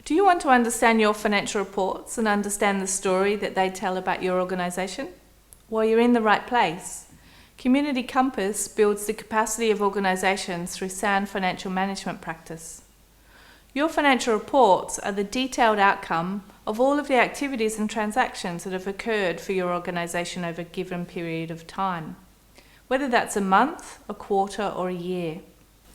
Do you want to understand your financial reports and understand the story that they tell about your organisation? Well, you're in the right place. Community Compass builds the capacity of organisations through sound financial management practice. Your financial reports are the detailed outcome of all of the activities and transactions that have occurred for your organisation over a given period of time, whether that's a month, a quarter, or a year.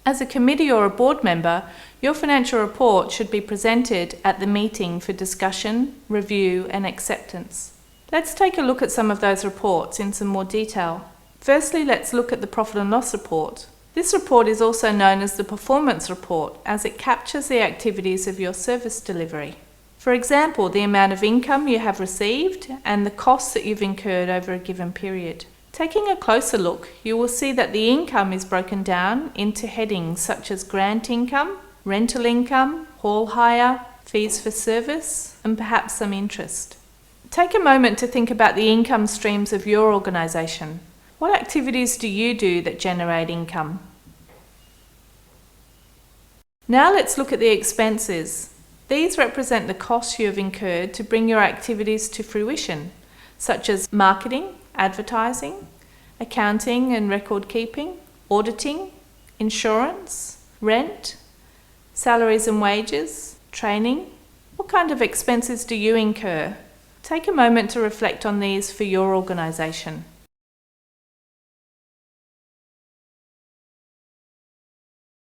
As a committee or a board member, your financial report should be presented at the meeting for discussion, review, and acceptance. Let's take a look at some of those reports in some more detail. Firstly, let's look at the profit and loss report. This report is also known as the performance report, as it captures the activities of your service delivery. For example, the amount of income you have received and the costs that you've incurred over a given period. Taking a closer look, you will see that the income is broken down into headings such as grant income, rental income, hall hire, fees for service, and perhaps some interest. Take a moment to think about the income streams of your organisation. What activities do you do that generate income? Now let's look at the expenses. These represent the costs you have incurred to bring your activities to fruition, such as marketing, advertising, accounting and record keeping, auditing, insurance, rent, salaries and wages, training. What kind of expenses do you incur? Take a moment to reflect on these for your organisation.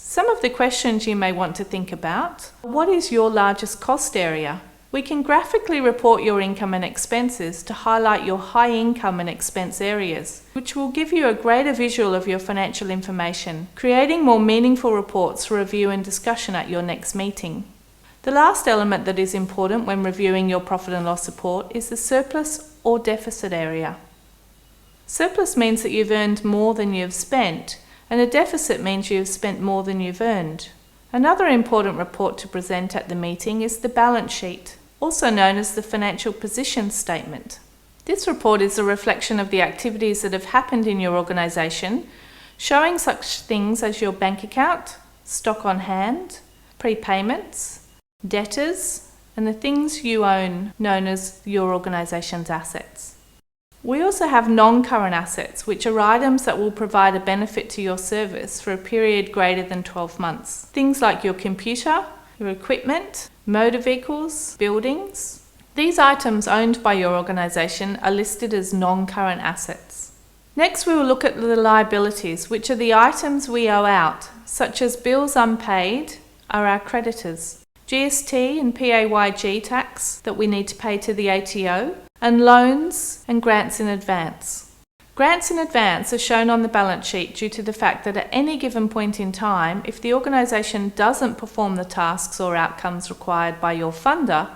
Some of the questions you may want to think about. What is your largest cost area? We can graphically report your income and expenses to highlight your high income and expense areas, which will give you a greater visual of your financial information, creating more meaningful reports for review and discussion at your next meeting. The last element that is important when reviewing your profit and loss report is the surplus or deficit area. Surplus means that you've earned more than you've spent, and a deficit means you've spent more than you've earned. Another important report to present at the meeting is the balance sheet, also known as the financial position statement. This report is a reflection of the activities that have happened in your organisation, showing such things as your bank account, stock on hand, prepayments, debtors, and the things you own, known as your organisation's assets. We also have non-current assets, which are items that will provide a benefit to your service for a period greater than 12 months. Things like your computer, your equipment, motor vehicles, buildings. These items owned by your organisation are listed as non-current assets. Next, we will look at the liabilities, which are the items we owe out, such as bills unpaid are our creditors, GST and PAYG tax that we need to pay to the ATO, and loans and grants in advance. Grants in advance are shown on the balance sheet due to the fact that at any given point in time, if the organisation doesn't perform the tasks or outcomes required by your funder,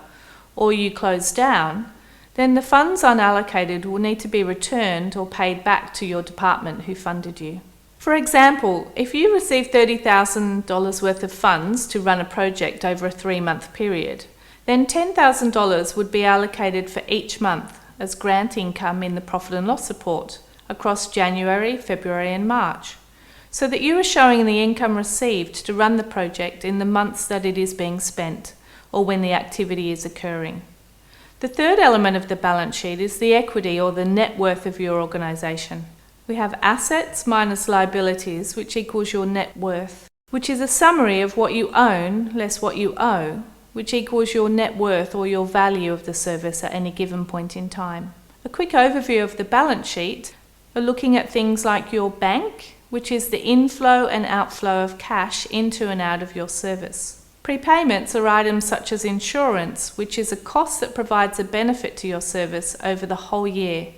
or you close down, then the funds unallocated will need to be returned or paid back to your department who funded you. For example, if you receive $30,000 worth of funds to run a project over a 3-month period, then $10,000 would be allocated for each month as grant income in the profit and loss report across January, February and March, so that you are showing the income received to run the project in the months that it is being spent or when the activity is occurring. The third element of the balance sheet is the equity or the net worth of your organisation. We have assets minus liabilities, which equals your net worth, which is a summary of what you own less what you owe, which equals your net worth or your value of the service at any given point in time. A quick overview of the balance sheet are looking at things like your bank, which is the inflow and outflow of cash into and out of your service. Prepayments are items such as insurance, which is a cost that provides a benefit to your service over the whole year.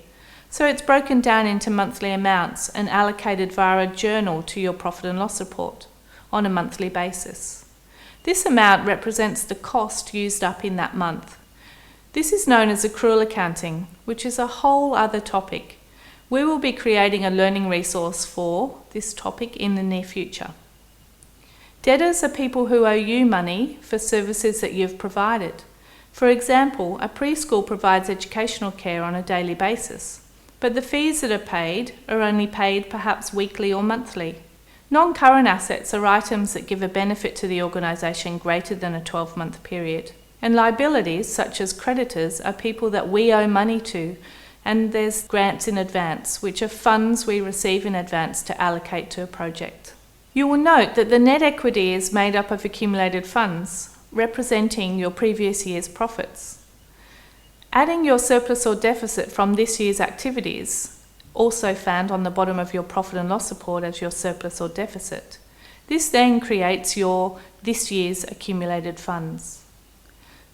So it's broken down into monthly amounts and allocated via a journal to your profit and loss report on a monthly basis. This amount represents the cost used up in that month. This is known as accrual accounting, which is a whole other topic. We will be creating a learning resource for this topic in the near future. Debtors are people who owe you money for services that you've provided. For example, a preschool provides educational care on a daily basis, but the fees that are paid are only paid perhaps weekly or monthly. Non-current assets are items that give a benefit to the organisation greater than a 12-month period. And liabilities, such as creditors, are people that we owe money to. And there's grants in advance, which are funds we receive in advance to allocate to a project. You will note that the net equity is made up of accumulated funds, representing your previous year's profits. Adding your surplus or deficit from this year's activities, also found on the bottom of your profit and loss report as your surplus or deficit. This then creates your this year's accumulated funds.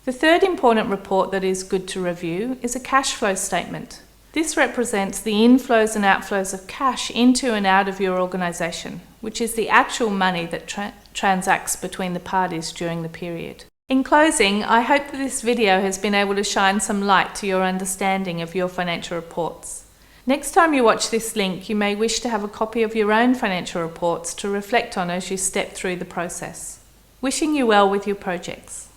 The third important report that is good to review is a cash flow statement. This represents the inflows and outflows of cash into and out of your organisation, which is the actual money that transacts between the parties during the period. In closing, I hope that this video has been able to shine some light to your understanding of your financial reports. Next time you watch this link, you may wish to have a copy of your own financial reports to reflect on as you step through the process. Wishing you well with your projects.